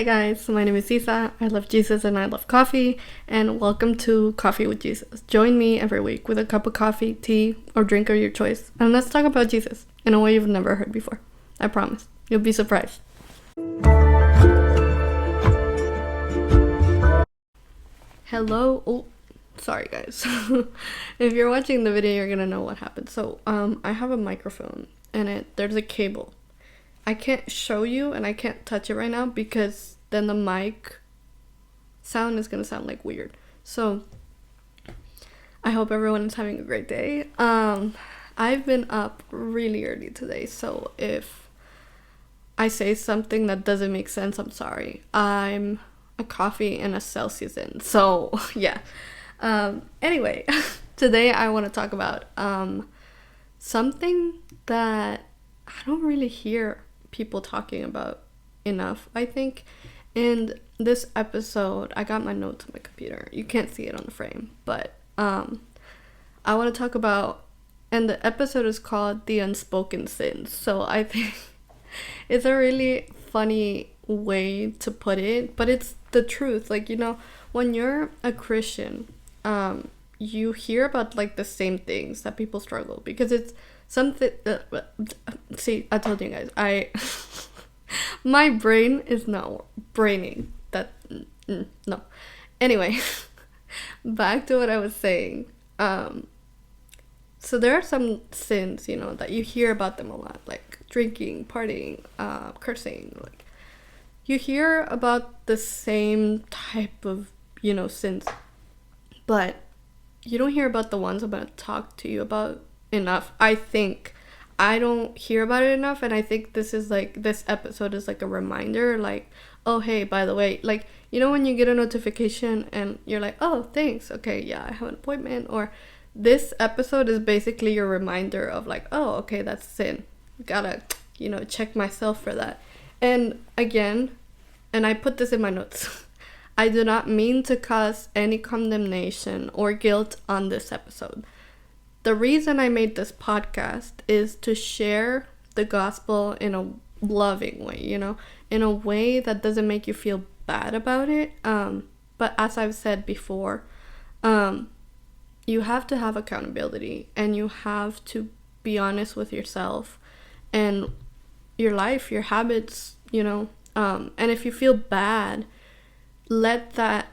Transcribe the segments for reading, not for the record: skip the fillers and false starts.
Hi guys, my name is Isa. I love Jesus and I love coffee, and welcome to Coffee with Jesus. Join me every week with a cup of coffee, tea, or drink of your choice, and let's talk about Jesus in a way you've never heard before. I promise. You'll be surprised. Hello. Oh, sorry guys. If you're watching the video, you're gonna know what happened. So, I have a microphone and there's a cable. I can't show you and I can't touch it right now because then the mic sound is gonna sound like weird. So I hope everyone is having a great day. I've been up really early today, so if I say something that doesn't make sense, I'm sorry. I'm a coffee and a Celsius in, so yeah. Anyway, today I want to talk about something that I don't really hear people talking about enough, I think. In this episode, I got my notes on my computer. You can't see it on the frame, but I want to talk about, and the episode is called The Unspoken Sins. So I think it's a really funny way to put it, but it's the truth. Like, when you're a Christian, you hear about like the same things that people struggle because it's something. See, I told you guys, my brain is not braining. No. Anyway, back to what I was saying. So there are some sins, that you hear about them a lot, like drinking, partying, cursing. Like, you hear about the same type of, sins, but you don't hear about the ones I'm going to talk to you about enough. I think I don't hear about it enough, and I think this episode is like a reminder, like, oh, hey, by the way, like, when you get a notification and you're like, oh, thanks, okay, yeah, I have an appointment, or this episode is basically your reminder of like, oh, okay, that's sin. Gotta, check myself for that. And again, and I put this in my notes, I do not mean to cause any condemnation or guilt on this episode. The reason I made this podcast is to share the gospel in a loving way, in a way that doesn't make you feel bad about it. But as I've said before, you have to have accountability, and you have to be honest with yourself and your life, your habits, and if you feel bad, let that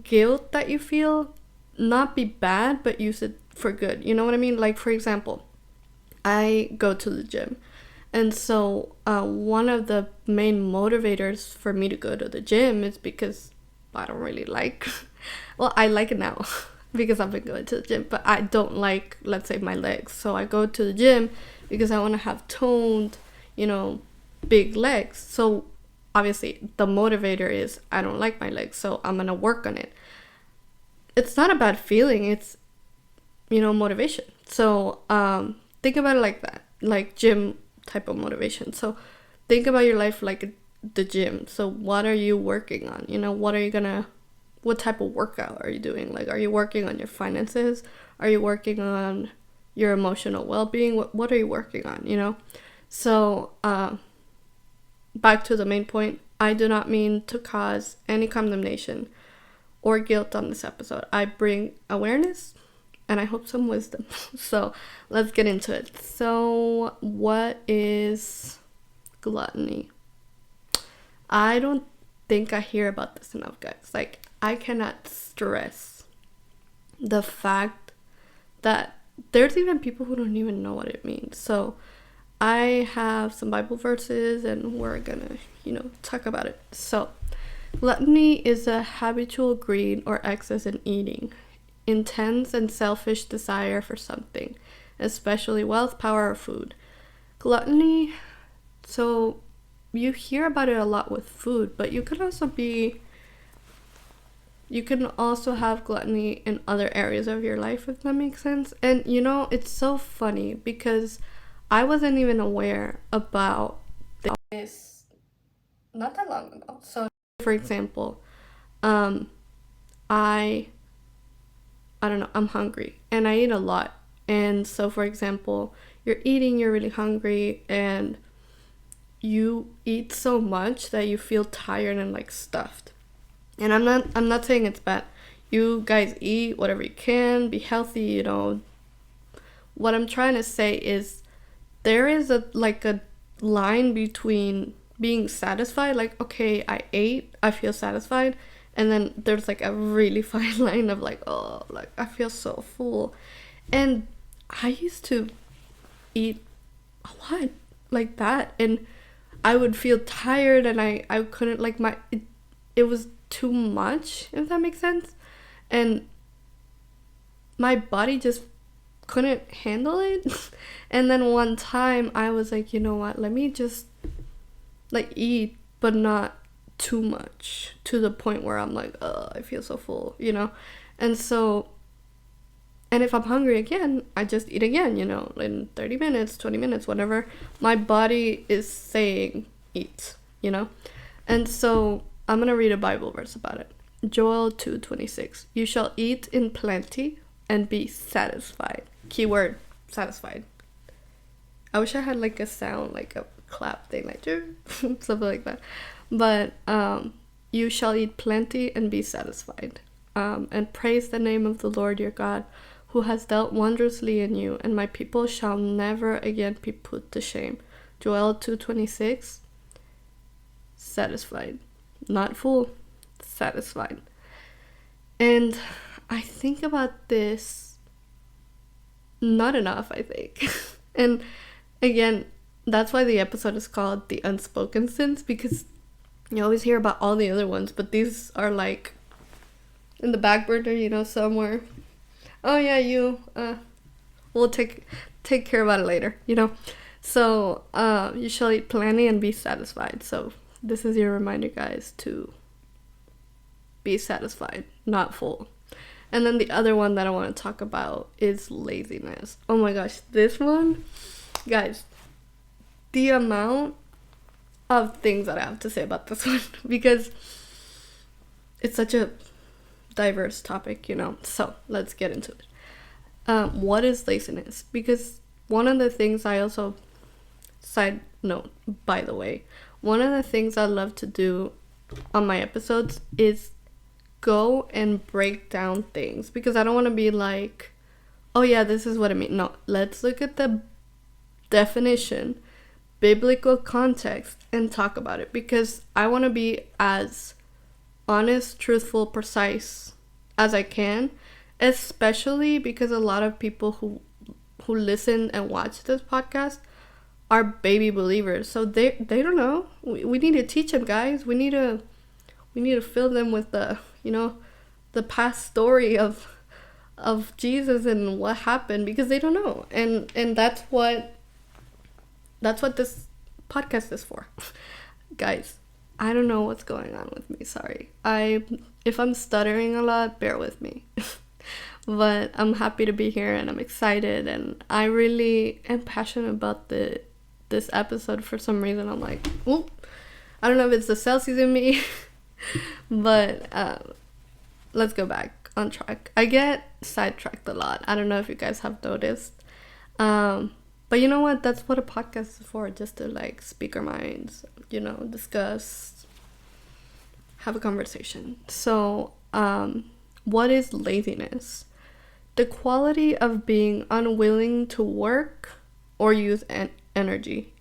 guilt that you feel not be bad, but use it for good. You know what I mean? Like, for example, I go to the gym, and so one of the main motivators for me to go to the gym is because I don't really like well, I like it now because I've been going to the gym, but I don't like, let's say, my legs. So I go to the gym because I want to have toned, big legs. So obviously the motivator is I don't like my legs, so I'm gonna work on it. It's not a bad feeling, it's motivation. So think about it like that, like gym type of motivation. So think about your life like the gym. So what are you working on? What type of workout are you doing? Like, are you working on your finances? Are you working on your emotional well-being? What are you working on? So back to the main point, I do not mean to cause any condemnation or guilt on this episode. I bring awareness and I hope some wisdom. So let's get into it. So what is gluttony? I don't think I hear about this enough, guys. Like, I cannot stress the fact that there's even people who don't even know what it means. So I have some Bible verses and we're gonna, talk about it. So gluttony is a habitual greed or excess in eating, intense and selfish desire for something, especially wealth, power, or food. Gluttony, so you hear about it a lot with food, but you can also have gluttony in other areas of your life, if that makes sense. And it's so funny because I wasn't even aware about this not that long ago. So for example, I don't know, I'm hungry and I eat a lot. And so for example, you're really hungry, and you eat so much that you feel tired and like stuffed. And I'm not saying it's bad. You guys eat whatever you can, be healthy, you know. What I'm trying to say is there is a line between being satisfied, like, okay, I ate, I feel satisfied, and then there's like a really fine line of like, oh, like I feel so full. And I used to eat a lot like that, and I would feel tired, and I couldn't, like, it was too much, if that makes sense. And my body just couldn't handle it. And then one time I was like, you know what, let me just like eat, but not too much, to the point where I'm like, oh, I feel so full, you know. And so, and if I'm hungry again, I just eat again, you know, in 30 minutes, 20 minutes, whatever my body is saying, eat, you know. And so I'm gonna read a Bible verse about it. Joel 2:26. You shall eat in plenty and be satisfied. Keyword, satisfied. I wish I had like a sound, like a clap thing, like something like that. But you shall eat plenty and be satisfied. And praise the name of the Lord your God, who has dealt wondrously in you, and my people shall never again be put to shame. Joel 2:26. Satisfied. Not full, satisfied. And I think about this not enough, I think. And again, that's why the episode is called The Unspoken Sins, because you always hear about all the other ones, but these are like in the back burner, you know, somewhere. Oh yeah, we'll take care about it later, you know. So you shall eat plenty and be satisfied. So this is your reminder, guys, to be satisfied, not full. And then the other one that I want to talk about is laziness. Oh my gosh, this one, guys, the amount of things that I have to say about this one, because it's such a diverse topic, you know. So let's get into it. What is laziness? Because one of the things I also, side note, by the way, one of the things I love to do on my episodes is go and break down things, because I don't want to be like, oh yeah, this is what I mean. No, let's look at the definition, biblical context, and talk about it, because I want to be as honest, truthful, precise as I can, especially because a lot of people who listen and watch this podcast are baby believers, so they don't know. We need to teach them, guys. We need to fill them with the, you know, the past story of Jesus and what happened, because they don't know. And that's what this podcast is for. Guys, I don't know what's going on with me. Sorry. If I'm stuttering a lot, bear with me. But I'm happy to be here, and I'm excited, and I really am passionate about this episode. For some reason, I'm like, oh, I don't know if it's the Celsius in me. But let's go back on track. I get sidetracked a lot. I don't know if you guys have noticed. But you know what? That's what a podcast is for, just to like speak our minds, you know, discuss, have a conversation. So, what is laziness? The quality of being unwilling to work or use energy.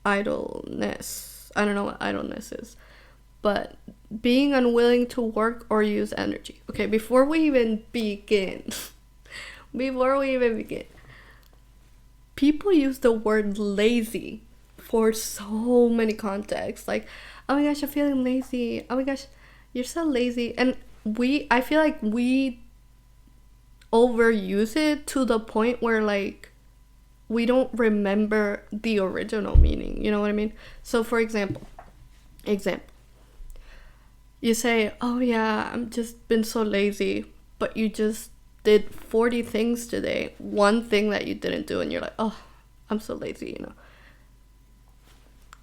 Idleness. I don't know what idleness is, but being unwilling to work or use energy. Okay, before we even begin, people use the word lazy for so many contexts. Like, oh my gosh, I'm feeling lazy. Oh my gosh, you're so lazy. And I feel like we overuse it to the point where like we don't remember the original meaning. You know what I mean? So for example, you say, oh yeah, I'm just been so lazy, but you just did 40 things today. One thing that you didn't do, and you're like, oh, I'm so lazy, you know.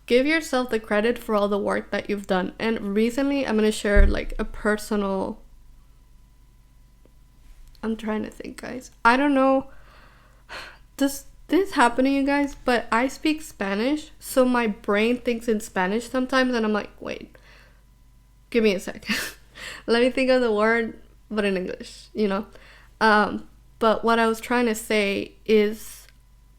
Give yourself the credit for all the work that you've done. And recently, I'm going to share like a personal... I'm trying to think, guys. I don't know. this happening, you guys, but I speak Spanish, so my brain thinks in Spanish sometimes, and I'm like, wait, give me a second. Let me think of the word, but in English, you know? But what I was trying to say is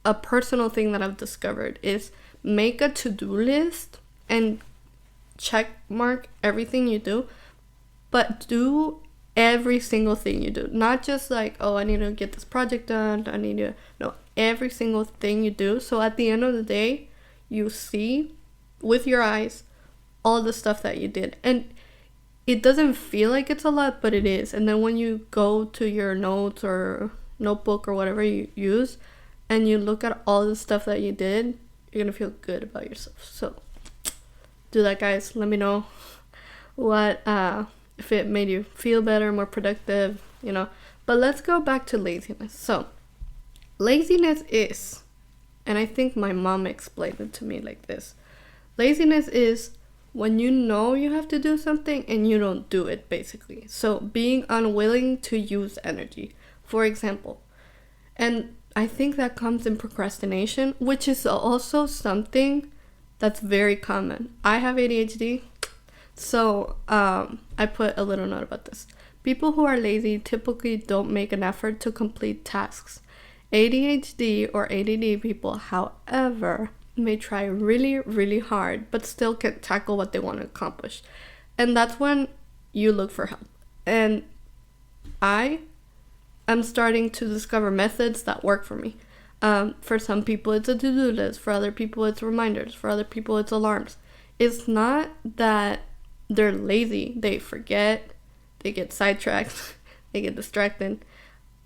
a personal thing that I've discovered is make a to-do list and check mark everything you do, but do every single thing you do. Not just like, oh, I need to get this project done. No, every single thing you do. So at the end of the day, you see with your eyes all the stuff that you did. And it doesn't feel like it's a lot, but it is. And then when you go to your notes or notebook or whatever you use, and you look at all the stuff that you did, you're going to feel good about yourself. So do that, guys. Let me know what, if it made you feel better, more productive, you know. But let's go back to laziness. So laziness is, and I think my mom explained it to me like this. Laziness is when you know you have to do something and you don't do it, basically. So being unwilling to use energy, for example. And I think that comes in procrastination, which is also something that's very common. I have ADHD, so I put a little note about this. People who are lazy typically don't make an effort to complete tasks. ADHD or ADD people, however, may try really, really hard, but still can't tackle what they want to accomplish. And that's when you look for help. And I am starting to discover methods that work for me. For some people, it's a to-do list. For other people, it's reminders. For other people, it's alarms. It's not that they're lazy. They forget. They get sidetracked. They get distracted.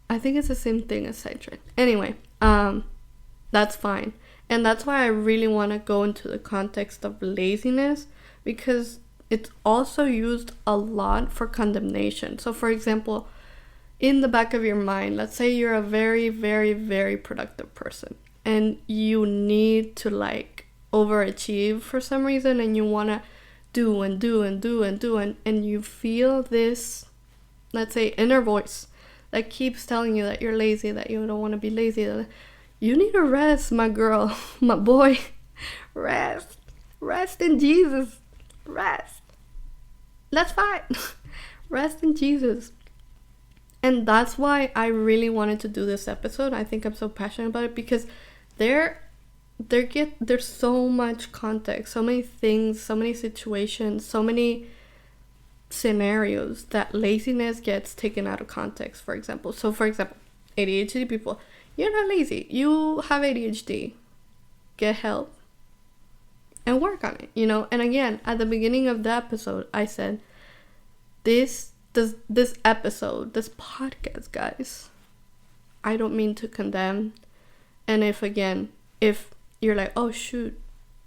I think it's the same thing as sidetracked. Anyway, that's fine. And that's why I really want to go into the context of laziness, because it's also used a lot for condemnation. So, for example, in the back of your mind, let's say you're a very, very, very productive person and you need to like overachieve for some reason, and you want to do and do and do and do, and you feel this, let's say, inner voice that keeps telling you that you're lazy, that you don't want to be lazy, that you need to rest, my girl, my boy. Rest. Rest in Jesus. Rest. That's fine. Rest in Jesus. And that's why I really wanted to do this episode. I think I'm so passionate about it because there's so much context, so many things, so many situations, so many scenarios that laziness gets taken out of context, for example. So, for example, ADHD people, you're not lazy. You have ADHD. Get help and work on it, you know? And again, at the beginning of the episode, I said, this episode, this podcast, guys, I don't mean to condemn. And if you're like, oh shoot,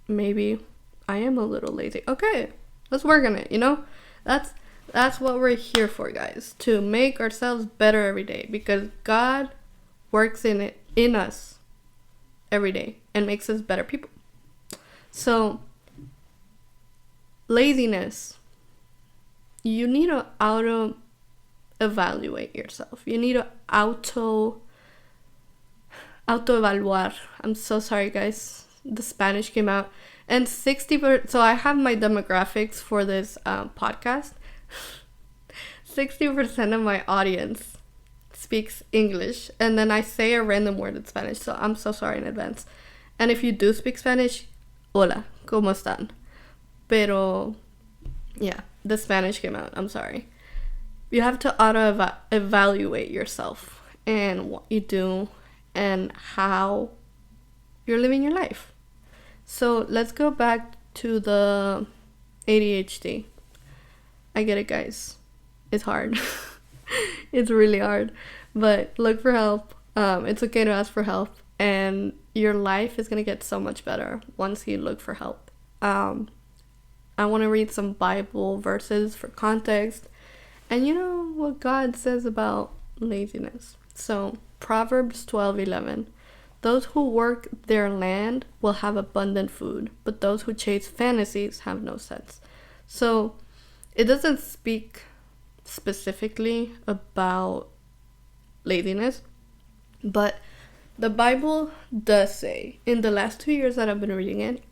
maybe I am a little lazy, okay, let's work on it, you know? That's what we're here for, guys, to make ourselves better every day, because God works in us every day and makes us better people. So laziness, you need to auto evaluate yourself. You need to auto evaluar. I'm so sorry, guys. The Spanish came out. And 60%, so I have my demographics for this podcast. 60% of my audience speaks English, and then I say a random word in Spanish, so I'm so sorry in advance. And if you do speak Spanish, hola, ¿cómo están? Pero, yeah, the Spanish came out, I'm sorry. You have to auto-evaluate yourself and what you do and how you're living your life. So let's go back to the ADHD. I get it, guys. It's hard. It's really hard. But look for help. It's okay to ask for help. And your life is going to get so much better once you look for help. I want to read some Bible verses for context. And you know what God says about laziness. So Proverbs 12:11. Those who work their land will have abundant food, but those who chase fantasies have no sense. So it doesn't speak specifically about laziness, but the Bible does say, in the last 2 years that I've been reading it,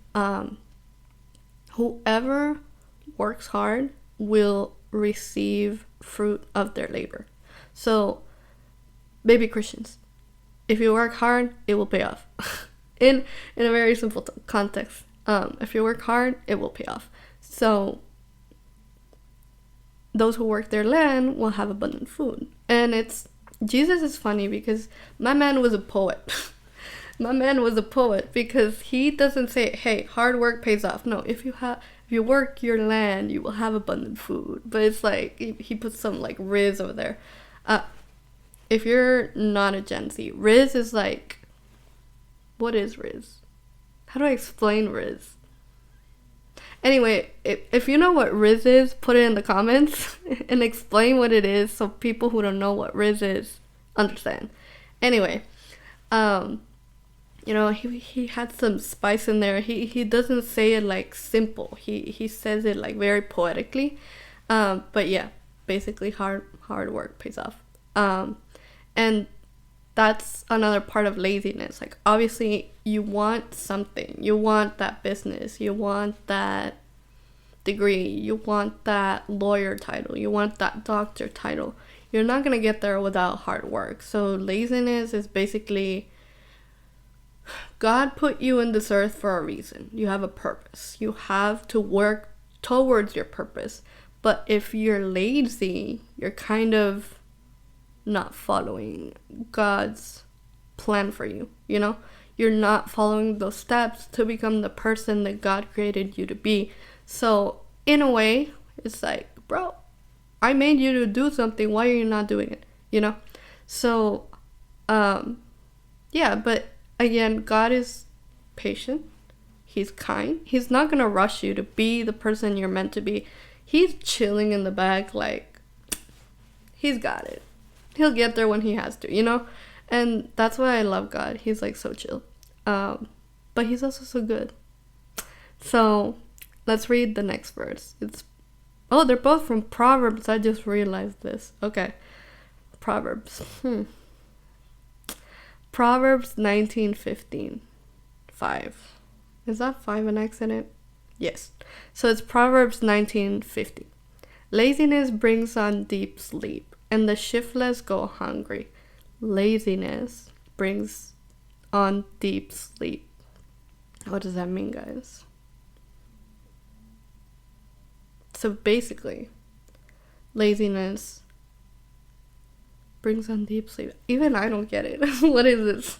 whoever works hard will receive fruit of their labor. So, baby Christians, if you work hard, it will pay off. in a very simple context, if you work hard, it will pay off. So, those who work their land will have abundant food. And Jesus is funny because my man was a poet. My man was a poet because he doesn't say, hey, hard work pays off. No, if you work your land, you will have abundant food. But it's like, he puts some like Rizz over there. If you're not a Gen Z, Rizz is like, what is Rizz? How do I explain Rizz? Anyway, if you know what Rizz is, put it in the comments and explain what it is so people who don't know what Rizz is understand. Anyway, he had some spice in there. He doesn't say it like simple. He says it like very poetically. But yeah, basically hard work pays off. And that's another part of laziness. Like, obviously, you want something. You want that business. You want that degree. You want that lawyer title. You want that doctor title. You're not going to get there without hard work. So laziness is basically, God put you in this earth for a reason. You have a purpose. You have to work towards your purpose. But if you're lazy, you're kind of not following God's plan for you, you know? You're not following those steps to become the person that God created you to be. So, in a way, it's like, bro, I made you to do something. Why are you not doing it? You know? So, yeah, but again, God is patient. He's kind. He's not going to rush you to be the person you're meant to be. He's chilling in the back like, he's got it. He'll get there when he has to, you know? And that's why I love God. He's like so chill. But he's also so good. So let's read the next verse. They're both from Proverbs. I just realized this. Okay. Proverbs. Proverbs 19:15. 5. Is that 5 an accident? Yes. So it's Proverbs 19:15. Laziness brings on deep sleep, and the shiftless go hungry. Laziness brings on deep sleep. What does that mean, guys? So basically, laziness brings on deep sleep. Even I don't get it. What is this?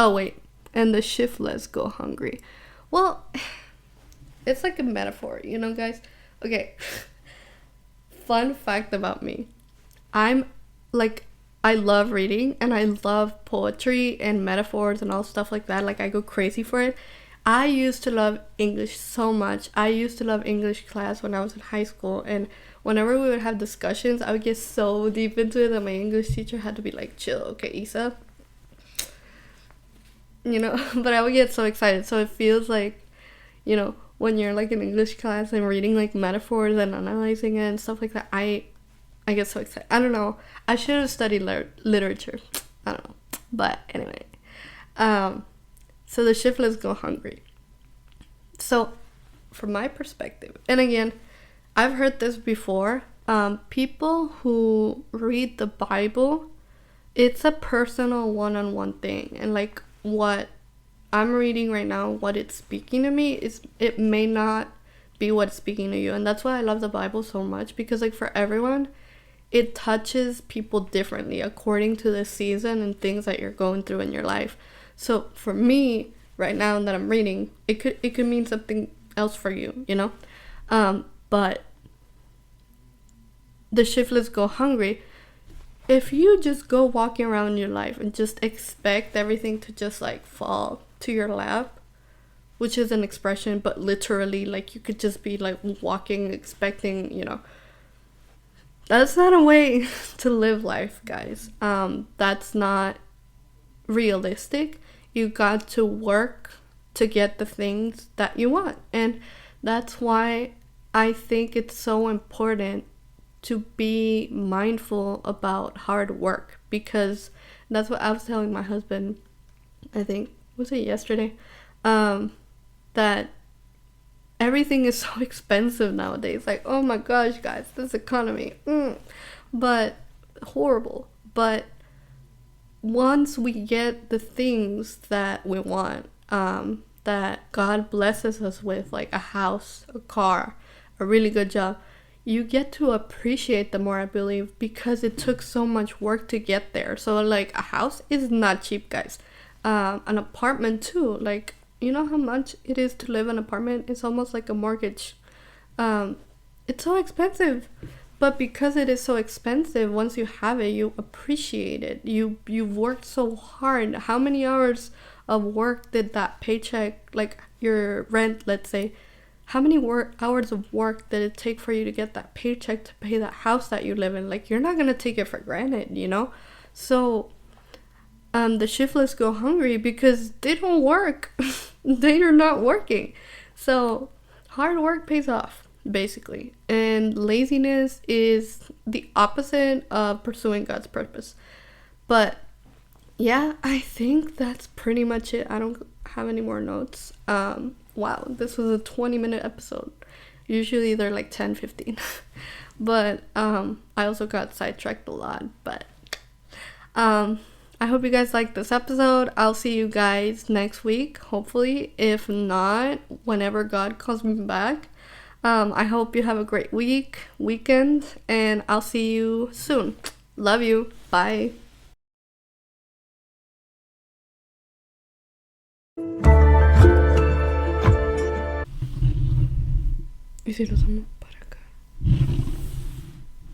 Oh wait, and the shiftless go hungry. Well, it's like a metaphor, you know, guys? Okay. Fun fact about me. I love reading and I love poetry and metaphors and all stuff like that. Like, I go crazy for it. I used to love English so much. I used to love English class when I was in high school, and whenever we would have discussions, I would get so deep into it that my English teacher had to be like, chill, okay, Isa? You know, but I would get so excited. So it feels like, you know, when you're like in English class and reading like metaphors and analyzing it and stuff like that, I get so excited. I don't know. I should have studied literature. I don't know. But anyway. So the shiftless go hungry. So from my perspective, and again, I've heard this before, people who read the Bible, it's a personal one-on-one thing. And like what I'm reading right now, what it's speaking to me, it may not be what's speaking to you. And that's why I love the Bible so much, because like for everyone, it touches people differently according to the season and things that you're going through in your life. So for me, right now that I'm reading, it could mean something else for you, you know? But the shiftless go hungry. If you just go walking around your life and just expect everything to just like fall to your lap, which is an expression, but literally, like, you could just be like walking expecting, you know, that's not a way to live life, guys. That's not realistic. You got to work to get the things that you want. And that's why I think it's so important to be mindful about hard work, because that's what I was telling my husband, I think, was it yesterday, that everything is so expensive nowadays. Like, oh my gosh, guys, this economy, but horrible. But once we get the things that we want, that God blesses us with, like a house, a car, a really good job, you get to appreciate them more, I believe, because it took so much work to get there. So like a house is not cheap, guys. An apartment too, like, you know how much it is to live in an apartment? It's almost like a mortgage. It's so expensive. But because it is so expensive, once you have it, you appreciate it. You've worked so hard. How many hours of work did that paycheck, like your rent, let's say, how many hours of work did it take for you to get that paycheck to pay that house that you live in? Like, you're not gonna take it for granted, you know? So the shiftless go hungry because they don't work. They are not working. So hard work pays off, basically. And laziness is the opposite of pursuing God's purpose. But yeah, I think that's pretty much it. I don't have any more notes. Wow, this was a 20-minute episode. Usually they're like 10, 15. But I also got sidetracked a lot. But I hope you guys liked this episode. I'll see you guys next week, hopefully. If not, whenever God calls me back. I hope you have a great weekend, and I'll see you soon. Love you. Bye. ¿Y si los amo?